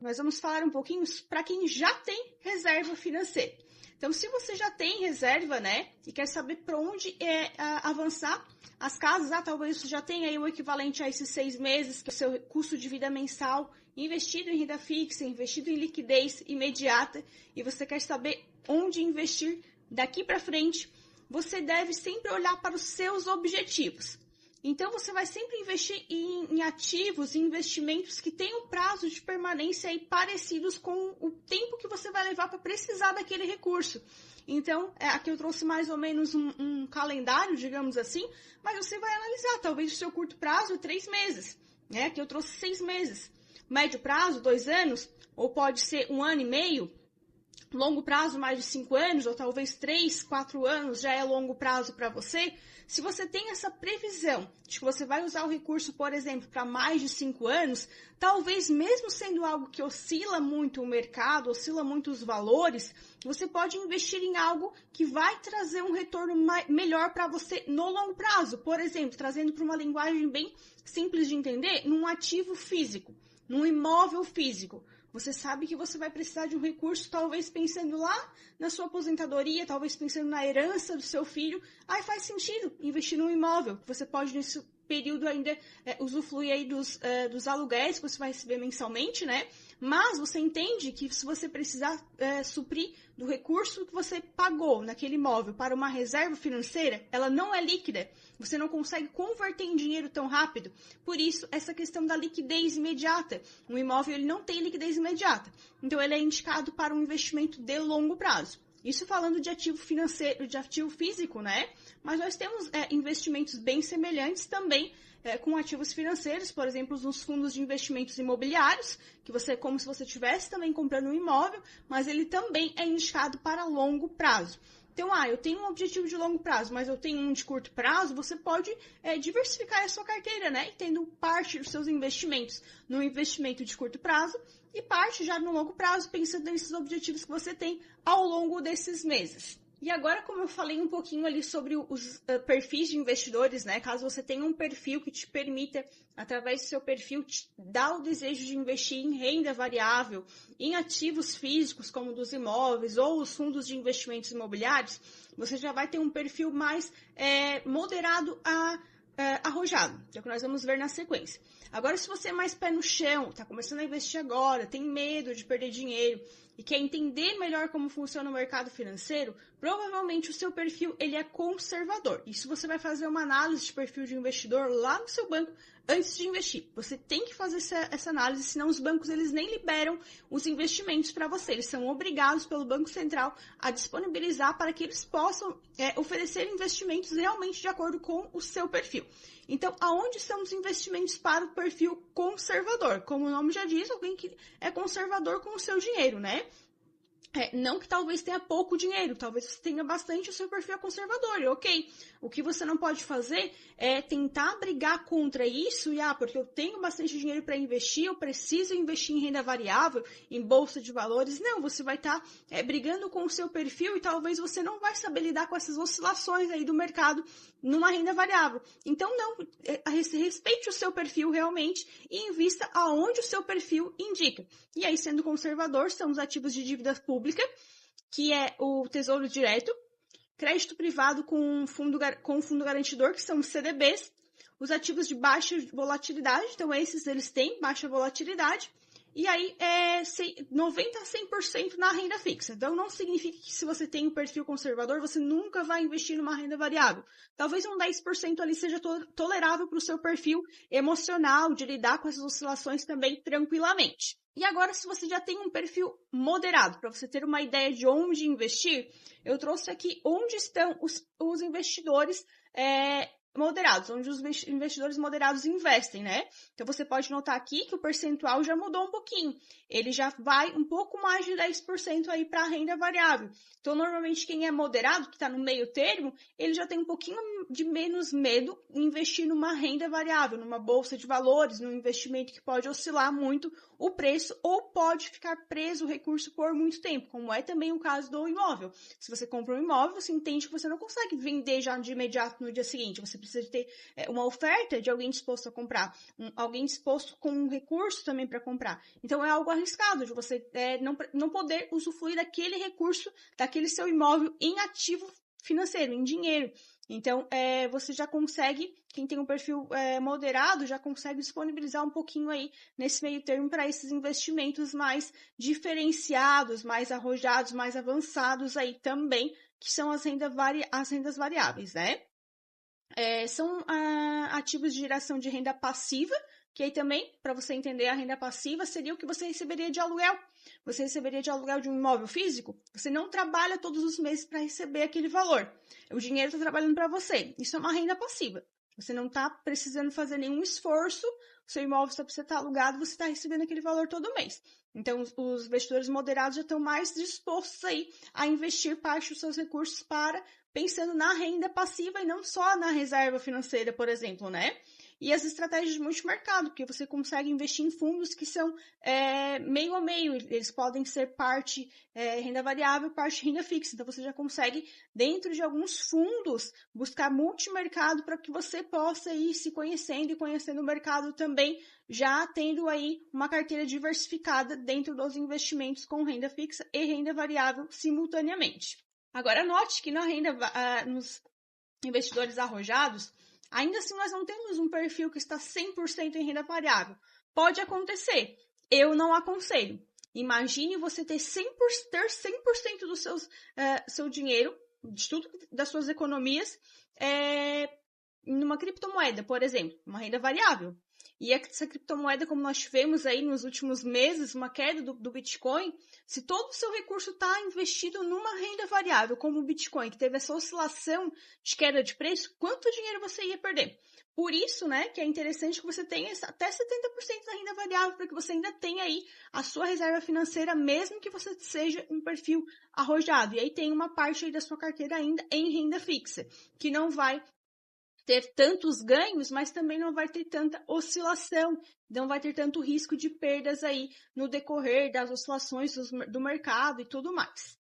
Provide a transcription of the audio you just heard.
nós vamos falar um pouquinho para quem já tem reserva financeira. Então, se você já tem reserva, né, e quer saber para onde avançar as casas, talvez você já tenha aí o equivalente a esses 6 meses, que é o seu custo de vida mensal, investido em renda fixa, investido em liquidez imediata, e você quer saber onde investir daqui para frente, você deve sempre olhar para os seus objetivos. Então, você vai sempre investir em ativos, em investimentos que tenham prazo de permanência aí parecidos com o tempo que você vai levar para precisar daquele recurso. Então, aqui eu trouxe mais ou menos um calendário, digamos assim, mas você vai analisar, talvez o seu curto prazo é 3 meses, né? Aqui eu trouxe 6 meses. Médio prazo, 2 anos, ou pode ser 1 ano e meio. Longo prazo, mais de 5 anos, ou talvez 3, 4 anos já é longo prazo para você. Se você tem essa previsão de que você vai usar o recurso, por exemplo, para mais de 5 anos, talvez mesmo sendo algo que oscila muito o mercado, oscila muito os valores, você pode investir em algo que vai trazer um retorno melhor para você no longo prazo. Por exemplo, trazendo para uma linguagem bem simples de entender, num ativo físico, num imóvel físico. Você sabe que você vai precisar de um recurso, talvez pensando lá na sua aposentadoria, talvez pensando na herança do seu filho. Aí faz sentido investir num imóvel. Você pode, nesse período, ainda usufruir aí dos aluguéis que você vai receber mensalmente, né? Mas você entende que se você precisar suprir do recurso que você pagou naquele imóvel para uma reserva financeira, ela não é líquida. Você não consegue converter em dinheiro tão rápido. Por isso, essa questão da liquidez imediata. Um imóvel ele não tem liquidez imediata. Então, ele é indicado para um investimento de longo prazo. Isso falando de ativo financeiro, de ativo físico, né? Mas nós temos investimentos bem semelhantes também com ativos financeiros, por exemplo, nos fundos de investimentos imobiliários, que você, como se você estivesse também comprando um imóvel, mas ele também é indicado para longo prazo. Então, eu tenho um objetivo de longo prazo, mas eu tenho um de curto prazo, você pode diversificar a sua carteira, né? E tendo parte dos seus investimentos no investimento de curto prazo e parte já no longo prazo, pensando nesses objetivos que você tem ao longo desses meses. E agora, como eu falei um pouquinho ali sobre os perfis de investidores, né? Caso você tenha um perfil que te permita, através do seu perfil, te dar o desejo de investir em renda variável, em ativos físicos, como dos imóveis ou os fundos de investimentos imobiliários, você já vai ter um perfil mais moderado a arrojado, que é o que nós vamos ver na sequência. Agora, se você é mais pé no chão, está começando a investir agora, tem medo de perder dinheiro e quer entender melhor como funciona o mercado financeiro, provavelmente o seu perfil ele é conservador. Isso você vai fazer uma análise de perfil de investidor lá no seu banco antes de investir. Você tem que fazer essa análise, senão os bancos eles nem liberam os investimentos para você. Eles são obrigados pelo Banco Central a disponibilizar para que eles possam oferecer investimentos realmente de acordo com o seu perfil. Então, aonde estão os investimentos para o perfil conservador? Como o nome já diz, alguém que é conservador com o seu dinheiro, né? Não que talvez tenha pouco dinheiro, talvez você tenha bastante, o seu perfil é conservador, ok. O que você não pode fazer é tentar brigar contra isso porque eu tenho bastante dinheiro para investir, eu preciso investir em renda variável, em bolsa de valores. Não, você vai estar brigando com o seu perfil e talvez você não vai saber lidar com essas oscilações aí do mercado numa renda variável. Então, não, respeite o seu perfil realmente e invista aonde o seu perfil indica. E aí, sendo conservador, são os ativos de dívida pública, que é o Tesouro Direto, crédito privado com fundo garantidor, que são os CDBs, os ativos de baixa volatilidade, então esses eles têm baixa volatilidade, e aí 90% a 100% na renda fixa. Então não significa que se você tem um perfil conservador, você nunca vai investir numa renda variável. Talvez um 10% ali seja tolerável para o seu perfil emocional, de lidar com essas oscilações também tranquilamente. E agora, se você já tem um perfil moderado, para você ter uma ideia de onde investir, eu trouxe aqui onde estão os investidores moderados, onde os investidores moderados investem, né? Então, você pode notar aqui que o percentual já mudou um pouquinho. Ele já vai um pouco mais de 10% aí para a renda variável. Então, normalmente, quem é moderado, que está no meio termo, ele já tem um pouquinho de menos medo em investir numa renda variável, numa bolsa de valores, num investimento que pode oscilar muito o preço ou pode ficar preso o recurso por muito tempo, como é também o caso do imóvel. Se você compra um imóvel, você entende que você não consegue vender já de imediato no dia seguinte. Você precisa ter uma oferta de alguém disposto a comprar, alguém disposto com um recurso também para comprar. Então, é algo arriscado de você não poder usufruir daquele recurso, daquele seu imóvel em ativo financeiro, em dinheiro. Então, você já consegue, quem tem um perfil moderado, já consegue disponibilizar um pouquinho aí nesse meio termo para esses investimentos mais diferenciados, mais arrojados, mais avançados aí também, que são as rendas variáveis, né? São ativos de geração de renda passiva, que aí também, para você entender a renda passiva, seria o que você receberia de aluguel. Você receberia de aluguel de um imóvel físico, você não trabalha todos os meses para receber aquele valor. O dinheiro está trabalhando para você. Isso é uma renda passiva. Você não está precisando fazer nenhum esforço, o seu imóvel só precisa estar alugado, você está recebendo aquele valor todo mês. Então, os investidores moderados já estão mais dispostos aí a investir parte dos seus recursos pensando na renda passiva e não só na reserva financeira, por exemplo, né? E as estratégias de multimercado, porque você consegue investir em fundos que são meio a meio, eles podem ser parte renda variável, parte renda fixa. Então, você já consegue, dentro de alguns fundos, buscar multimercado para que você possa ir se conhecendo e conhecendo o mercado também, já tendo aí uma carteira diversificada dentro dos investimentos com renda fixa e renda variável simultaneamente. Agora, note que nos investidores arrojados, ainda assim nós não temos um perfil que está 100% em renda variável. Pode acontecer, eu não aconselho. Imagine você ter 100% do seu dinheiro, de tudo das suas economias, numa criptomoeda, por exemplo, uma renda variável. E essa criptomoeda, como nós tivemos aí nos últimos meses, uma queda do Bitcoin, se todo o seu recurso está investido numa renda variável, como o Bitcoin, que teve essa oscilação de queda de preço, quanto dinheiro você ia perder? Por isso, né, que é interessante que você tenha até 70% da renda variável, para que você ainda tenha aí a sua reserva financeira, mesmo que você seja um perfil arrojado. E aí tem uma parte aí da sua carteira ainda em renda fixa, que não vai ter tantos ganhos, mas também não vai ter tanta oscilação, não vai ter tanto risco de perdas aí no decorrer das oscilações do mercado e tudo mais.